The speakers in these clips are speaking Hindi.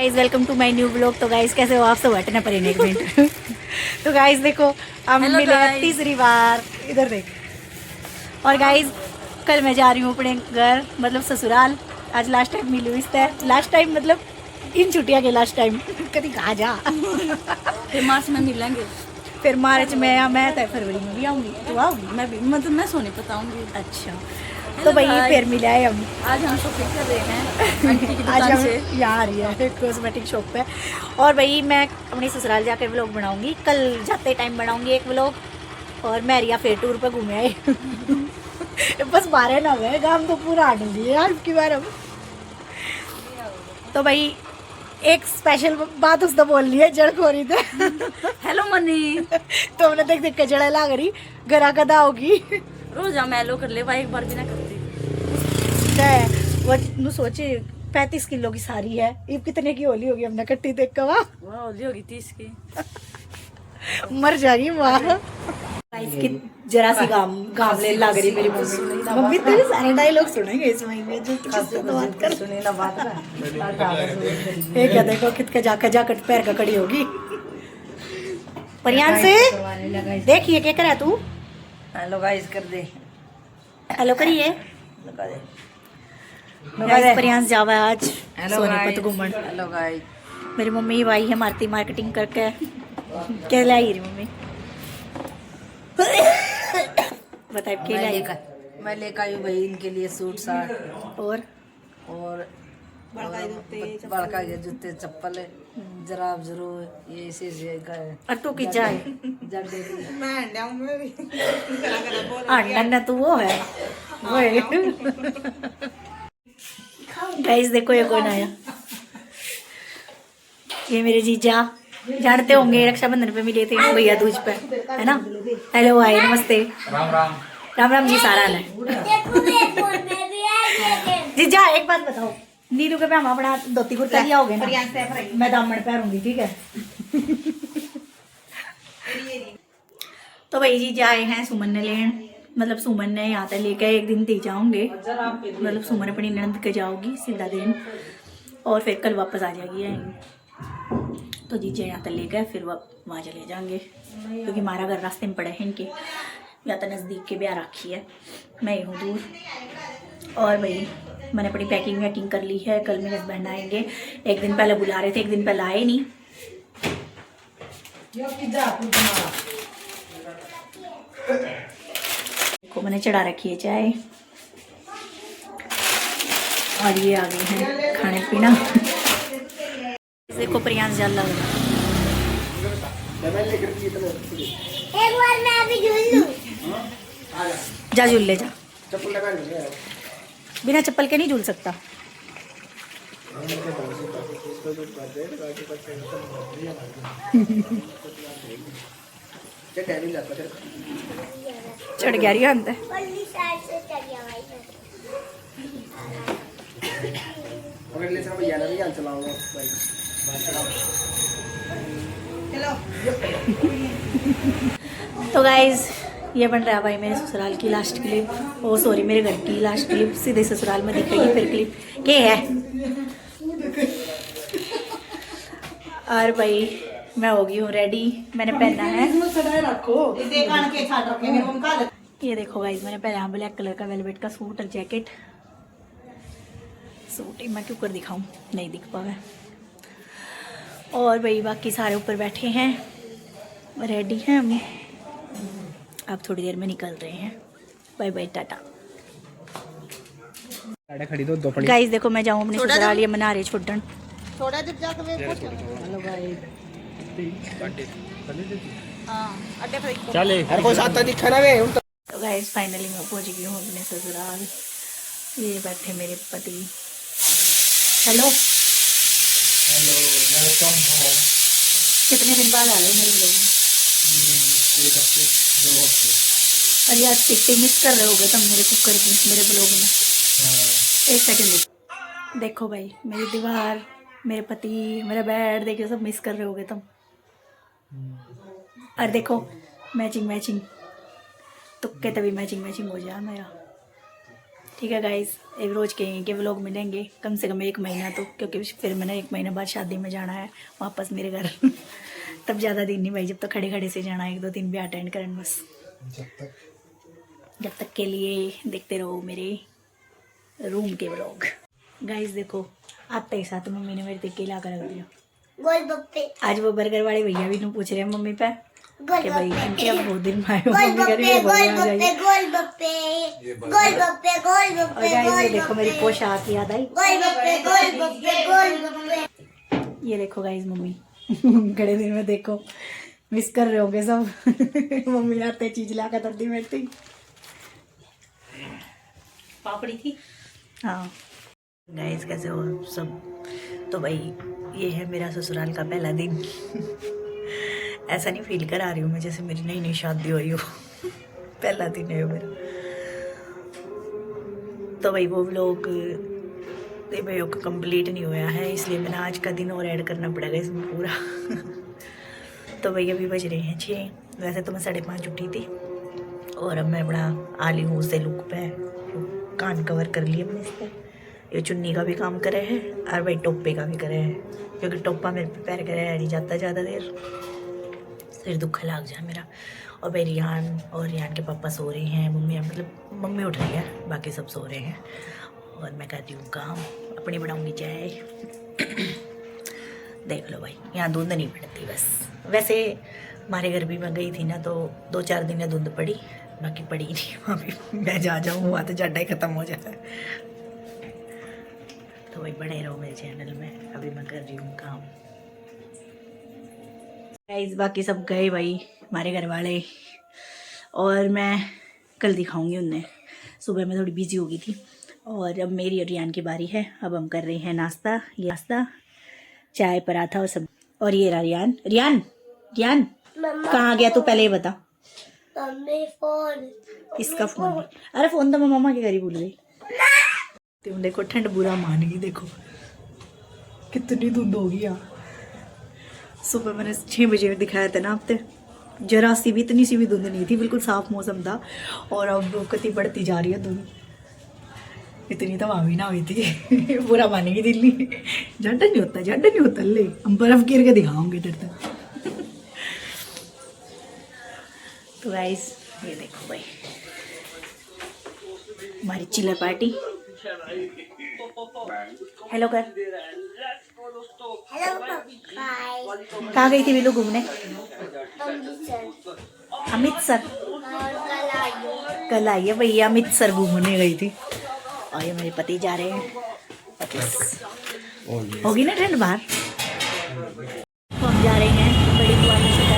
Guys welcome to my new blog. तो गाइज कैसे हो आप सब? हटना पड़ेगा एक मिनट। तो गाइज देखो हम मिले हैं तीसरी बार, इधर देख। और गाइज कल मैं जा रही हूँ अपने घर, मतलब ससुराल। आज लास्ट टाइम मिली हुई इससे, लास्ट टाइम मतलब इन छुट्टियाँ के लास्ट टाइम। कभी कहा जा। फिर मार्च में मिलेंगे। फिर मार्च में या मैं तो फरवरी में भी आऊँगी। तो आओगी? मैं भी मतलब मैं सोने बताऊंगी। अच्छा तो भाई फिर मिले आए हम। आज हम शॉपिंग कर रहे हैं आंटी की आज दुकान हम से। यहाँ आ रही है कॉस्मेटिक शॉप पे। और भाई मैं अपने ससुराल जाकर व्लॉग बनाऊंगी, कल जाते टाइम बनाऊंगी एक व्लॉग। और मैं रिया फिर टूर पे घूमे आए। बस 12 ना हुए, काम तो पूरा आटूंगी यार की बार हम। तो भाई एक स्पेशल बात उसने बोल ली है, जड़ खोरी थे। Hello money. तो हमने देख देख के जड़ा लाग रही, घर कदा होगी। रोज मैलो कर ले, एक बार भी ना करती। वो सोचे 35 किलो की सारी है, ये कितने की होली होगी हमने कट्टी देख के। वाह होली होगी 30 की। मर जाएगी वाह। इसकी जरा सी गाम ले लग रही मेरी मम्मी। मम्मी तेरे सारे डायलॉग सुनेंगे इस महीने जो किससे तो बात कर। सुनी ना बात ना। ये क्या देखो कितने जाकर पैर का कड़ी होगी। परियान से देखिए क्या करा तू। हेलो गाइस कर दे। हेलो करिए। लगा दे। परियान जावा आज हेलो सोनीपत घूमन। Hello guys. मेरी मम्मी भाई है मारती मार्केटिंग करके। क्या लाई रही मम्मी? बताइए क्या लाई? मैं लेकर आई भाई इनके लिए सूट साट और बड़का के जूते चप्पल जराब जरूर ये इसे और तू की जाए मैं अंडा तू वो है गाइस देखो ये कौन आया। ये मेरे जीजा, जानते होंगे रक्षाबंधन पे मिले थे भैया दूज पे, है ना। हेलो भाई नमस्ते। राम राम। राम राम जी सारा है। जीजा एक बात बताओ, नीलू के पे हम अपना धोती कुर्ता लिया होगे ना, मैं दामन पहनूंगी ठीक है। तो भाई जी जाए हैं सुमन ने लेन, मतलब सुमन ने यहाँ तक लेकर एक दिन दे जाऊंगे, मतलब सुमन अपनी ननद के जाओगी सीधा दिन और फिर कल वापस आ जाएगी यहीं। तो जीजा यहाँ तक लेकर फिर वहाँ चले जाएंगे, क्योंकि हमारा घर रास्ते में पड़े हैं इनके, या तो नज़दीक के ब्याह रखी है, मैं ही हूँ दूर। और भाई मैंने अपनी पैकिंग वैकिंग कर ली है, कल मेरे हस्बैंड आएंगे। एक दिन पहले बुला रहे थे, एक दिन पहले आए नहीं। को मैंने चढ़ा रखी है चाय, और ये आ गए हैं खाने पीना। देखो प्रियांश जल लग रहा। एक बार मैं अभी झूल लूं। जा झूल ले जा, बिना चप्पल के नहीं झूल सकता। चढ़ गया रही अंदर। पल्ली साइड से चढ़ गया भाई मैं। अगले साल भैया भी जान चलाऊंगा भाई। तो गाइज ये बन रहा है भाई मेरे ससुराल की लास्ट क्लिप, ओ सॉरी मेरे घर की लास्ट क्लिप, सीधे ससुराल में दिखेगी फिर क्लिप के है। और भाई मैं हो गई हूँ रेडी, मैंने पहना है ये देखो गाइज, मैंने पहना ब्लैक कलर का वेलवेट का सूट और जैकेट। सूट मैं क्यों कर दिखाऊं, नहीं दिख पावे। और भाई बाकी सारे ऊपर बैठे हैं, रेडी हैं हम। अब थोड़ी देर में निकल रहे हैं, बाय बाय टाटा। खड़ी दो पड़ी। गाइस देखो मैं जाऊँ अपने ससुराल, ये मना रहे छोड़न। थोड़ा जब जाकर मैं पूछ हेलो गाइस। हां अड्डे पर चले हर कोई साथ दिखा ना वे। तो गाइस फाइनली मैं पहुंच गई हूँ अपने ससुराल। ये बैठे मेरे पति। Hello hello welcome home. कितने दिन बाद आ रहे हो मेरे लोग? एक हफ्ते 2 हफ्ते। अरे आज कितने मिस कर रहे होगे तुम मेरे कुकर की, मेरे ब्लॉग में। एक सेकंड देखो भाई, मेरी दीवार, मेरे पति, मेरा बेड, देखिए सब मिस कर रहे होगे तुम। और देखो मैचिंग मैचिंग, तुक्के तभी मैचिंग मैचिंग हो जाए मेरा। ठीक है गाइस, एक रोज़ के व्लॉग मिलेंगे कम से कम 1 महीना तो, क्योंकि फिर मैंने 1 महीना बाद शादी में जाना है वापस मेरे घर। तब ज़्यादा दिन नहीं भाई, जब तक खड़े खड़े से जाना, 1-2 दिन भी अटेंड करें बस। जब तक के लिए देखते रहो मेरे रूम के व्लॉग। गाइस देखो, आते ही साथ मम्मी ने मेरे टिक्के ला कर रख दिया। गोलगप्पे आज वो बर्गर वाले भैया भी नहीं पूछ रहे हैं मम्मी पे कि भाई इनके अब बहुत दिन में आए हो, मम्मी गोलगप्पे करेंगे गोलगप्पे गोलगप्पे गोलगप्पे और गाइस ये देखो मेरी गोलगप्पे पोशाक याद आई। गोलगप्पे गोलगप्पे गोलगप्पे। ये देखो गाइस मम्मी खड़े दिन में देखो मिस कर रहे होंगे सब। मम्मी ने आते चीज ला कर दी मेरी थी पापड़ी थी। हाँ गाइस कैसे हो सब। तो भाई ये है मेरा ससुराल का पहला दिन। ऐसा नहीं फील करा रही हूँ मैं जैसे मेरी नई नई शादी हुई हो। पहला दिन है मेरा। तो भाई वो व्लॉग भाई कंप्लीट नहीं हुआ है, इसलिए मैंने आज का दिन और ऐड करना पड़ेगा इसमें पूरा। तो भाई अभी बज रहे हैं 6। वैसे तो मैं 5:30 उठी थी और अब मैं बड़ा आली हूँ से लुक पे कान कवर कर लिए मैंने इस पर। ये चुन्नी का भी काम करे है और भाई टोपे का भी करे है, क्योंकि टोपा मेरे पे पैर करे नहीं जाता ज़्यादा देर, फिर दुख लग जाए मेरा। और भाई रियान के पापा सो रहे हैं, मम्मी उठ रही है, बाकी सब सो रहे हैं और मैं करती हूँ काम अपनी, बनाऊँगी चाय। देख लो भाई यहाँ धुंध नहीं पड़ती बस। वैसे हमारे घर भी मैं गई थी ना तो 2-4 दिन धुंध पड़ी, बाकी पड़ी नहीं। वहाँ भी मैं जा जाऊँ वहाँ तो जाडा ही ख़त्म हो जाता है। तो भाई बने रहो मेरे चैनल में, अभी मैं कर रही हूँ काम। गाइस बाकी सब गए भाई हमारे घर वाले, और मैं कल दिखाऊंगी उन्हें। सुबह में थोड़ी बिजी हो गई थी और अब मेरी और रियान की बारी है। अब हम कर रहे हैं नाश्ता, ये नाश्ता चाय पराठा और सब। और ये रहा रियान कहाँ गया तू पहले ये बता। मम्मी फोन इसका फोन भी, अरे फोन तो मैं मम्मा के घर ही भूल गई। तुम देखो ठंड बुरा मान गई, देखो कितनी धुंध होगी यार। सुबह मैंने 6 बजे दिखाया था ना आपने, जरा सी भी इतनी सी भी धुंध नहीं थी, बिल्कुल साफ मौसम था। और अब कति बढ़ती जा रही है धुंध, इतनी तो वहाँ भी ना हुई थी। बुरा मानेगी दिल्ली, झंडा नहीं होता ले, हम बर्फ गिर के दिखाओगे इधर तक। तो गाइस ये देखो भाई हमारी चिल्लर पार्टी। हेलो कर। हेलो गाइस कहाँ गई थी बिल्लू घूमने? अमृतसर। और कल आई है भैया, अमृतसर घूमने गई थी। और ये मेरे पति जा रहे हैं वापस। होगी ना ठंड बाहर। तो हम जा रहे हैं बड़ी बुआ से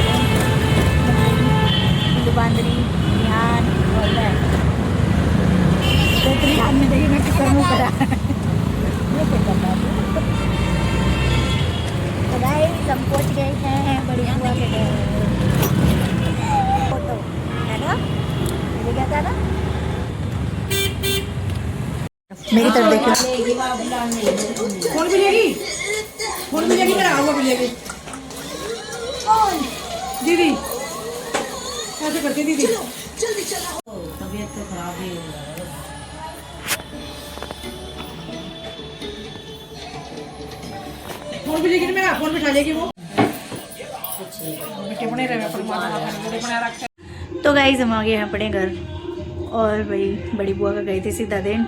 बांदरी ध्यान और मैं ध्यान में देखिए मैं कितना मुँह करा। तो गाइस हम पहुंच गए हैं बड़ी बुआ के घर। फोटो है ना, ये क्या था ना, मेरी तरफ देखिए। कौन मिलेगी मेरा आवा मिलेगी दीदी, कैसे करती दीदी? तबीयत तो खराब ही है। फोन भी लेगी मेरा, फोन बिठा लेगी वो। तो गाइस हम आ गए हैं अपने घर और भाई बड़ी बुआ का गए थे सीधा दिन।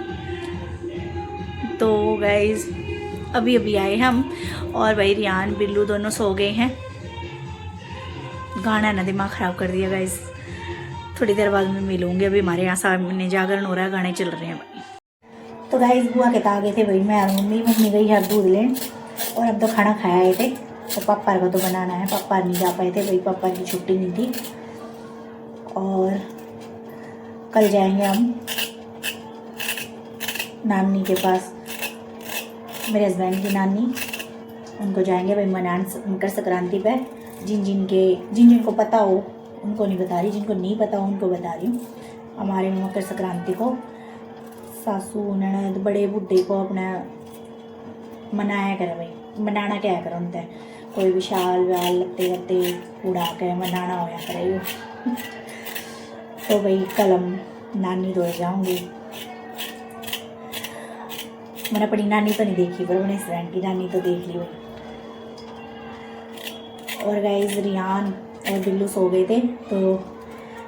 तो गाइस अभी अभी आए हम और भाई रियान बिल्लू दोनों सो गए हैं। गाना ना दिमाग ख़राब कर दिया गाइस। थोड़ी देर बाद में मिलूंगी, अभी हमारे यहाँ सामने जागरण हो रहा है, गाने चल रहे हैं भाई। तो गाइस बुआ के तागे थे भाई, मैं और मम्मी गई है दूध लें और हम तो खाना खाया आए थे। तो पापा का तो बनाना है, पापा नहीं जा पाए थे भाई, पापा की छुट्टी नहीं थी। और कल जाएंगे हम नानी के पास, मेरे हस्बैंड की नानी, उनको जाएंगे भाई मनाने मकर संक्रांति पे। जिन को पता हो उनको नहीं बता रही, जिनको नहीं पता हो उनको बता रही हूँ। हमारे मकर संक्रांति को सासू ननद बड़े बूढ़े को अपना मनाया करे भाई, मनाना क्या करो उनसे, कोई भी शाल वाल लगते लगते उड़ा के मनाना होया करे यो। तो भाई कल हम नानी दौड़ जाऊँगी मैंने अपनी नानी तो नहीं देखी पर मैंने फ्रेंड की नानी तो देख ली भाई। और गाइस रियान और बिल्लू सो गए थे तो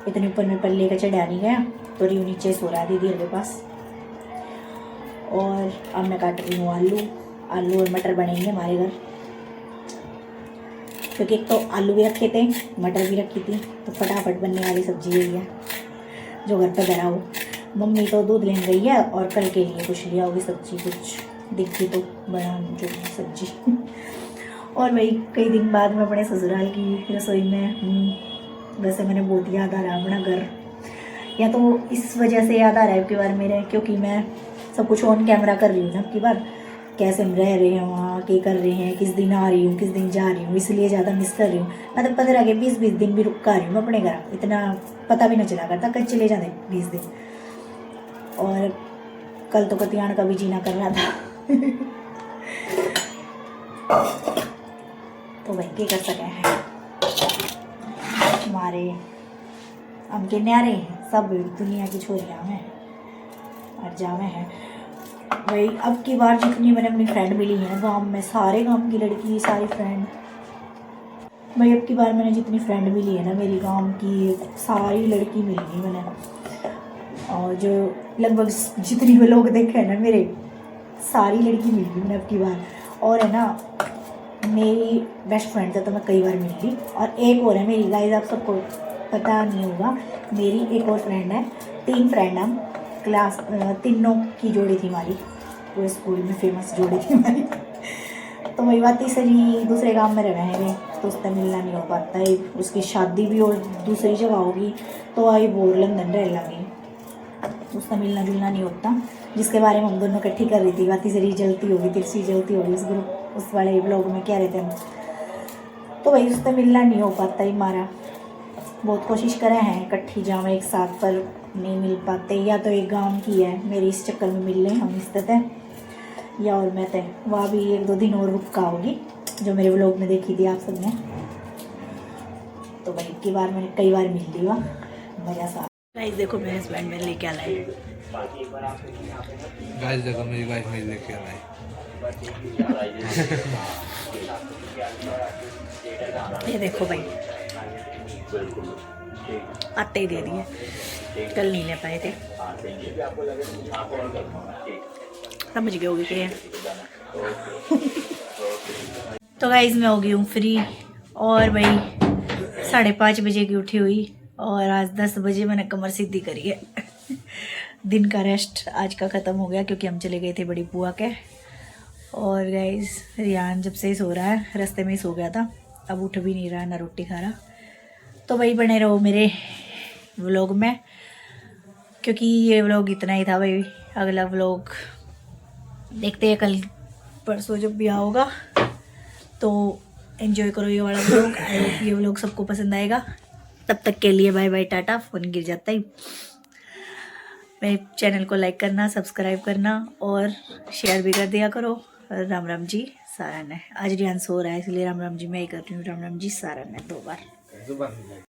इतने ऊपर में पल्ले का चढ़ा नहीं गया तो रियू नीचे सो रहा है दीदी के पास। और अब मैं काट रही हूँ आलू और मटर बनेंगे हमारे घर, क्योंकि एक तो आलू भी रखे थे मटर भी रखी थी तो फटाफट बनने वाली सब्जी यही है जो घर पर धरा हो। मम्मी तो दूध लेने गई है और कल के लिए कुछ लिया होगी सब्जी, कुछ दिखी तो बना जो सब्जी। और भाई कई दिन बाद मैं अपने ससुराल की रसोई में हूँ। वैसे मैंने बहुत याद आ रहा है अपना घर, या तो इस वजह से याद आ रहा है अब की बार मेरे, क्योंकि मैं सब कुछ ऑन कैमरा कर रही हूँ ना अब की बार, कैसे हम रह रहे हैं वहाँ, क्या कर रहे हैं, किस दिन आ रही हूँ किस दिन जा रही हूँ, इसलिए ज़्यादा मिस कर रही हूँ। मतलब 15 के 20 दिन भी रुक कर रही हूँ मैं अपने घर, इतना पता भी नहीं चला करता कब चले जाते 20 दिन। और कल तो कतियान का भी जीना कर रहा था। तो भाई क्या कर सके हैं हमारे हम के न्यारे सब दुनिया की छोरियाँ हैं और जावे हैं भाई। अब की बार जितनी मैंने अपनी फ्रेंड मिली है गांव में, सारे गांव की लड़की सारी फ्रेंड भाई, अब की बार मैंने जितनी फ्रेंड मिली है ना मेरी गांव की सारी लड़की मिली है मैंने। और जो लगभग जितनी भी लोग देखे हैं ना मेरे सारी लड़की मिल गई मैंने अब की बार। और है ना मेरी बेस्ट फ्रेंड से तो मैं कई बार मिल ली, और एक और है मेरी गाइस, आप सबको पता नहीं होगा, मेरी एक और फ्रेंड है, 3 फ्रेंड हम क्लास, तीनों की जोड़ी थी हमारी, पूरे स्कूल में फेमस जोड़ी थी हमारी। तो वही बात तीसरी दूसरे गांव में रह हैं तो उससे मिलना नहीं हो पाता है, उसकी शादी भी और दूसरी जगह होगी तो आई बोर लंदन रह लगी, उससे मिलना जुलना नहीं होता, जिसके बारे में हम दोनों इकट्ठी कर रही थी। बात तीसरी जलती होगी तिरसी जलती होगी उस ग्रुप उस वाले ब्लॉग में कह रहे थे हम, तो वही उससे मिलना नहीं हो पाता ही हमारा। बहुत कोशिश करे हैं इकट्ठी जावे एक साथ पर नहीं मिल पाते, या तो एक गांव की है मेरी इस चक्कर में मिल लें हम इस तरह, या और मैं तय वहाँ भी 1-2 दिन और रुका होगी जो मेरे व्लॉग में देखी थी आप सबने। तो भाई की बार मैंने कई बार मिल ली वहाँ मज़ा सा। गाइस देखो मेरे हस्बैंड मेरे लिए क्या लाए, गाइस देखो मेरी वाइफ मेरे लिए क्या लाई। ये देखो भाई आटे ही दे दिए, कल नहीं ले पाए थे, समझ गए होगी क्या। तो गाइस मैं हो गई हूँ फ्री, और भाई 5:30 बजे की उठी हुई और आज 10 बजे मैंने कमर सीधी करी है। दिन का रेस्ट आज का ख़त्म हो गया क्योंकि हम चले गए थे बड़ी बुआ के। और गाइस रियान जब से ही सो रहा है, रास्ते में ही सो गया था, अब उठ भी नहीं रहा ना रोटी खा रहा। तो भाई बने रहो मेरे व्लॉग में, क्योंकि ये व्लॉग इतना ही था भाई। अगला व्लॉग देखते हैं कल परसों जब ब्याह होगा, तो एंजॉय करो ये वाला व्लॉग। आई होप ये व्लॉग सबको पसंद आएगा। तब तक के लिए बाय बाय टाटा, फ़ोन गिर जाता ही। मेरे चैनल को लाइक करना, सब्सक्राइब करना और शेयर भी कर दिया करो। राम राम जी सारा ने, आज रियान सो रहा है इसलिए राम राम जी मैं ही कर रही हूँ, राम राम जी सारा ने 2 बार।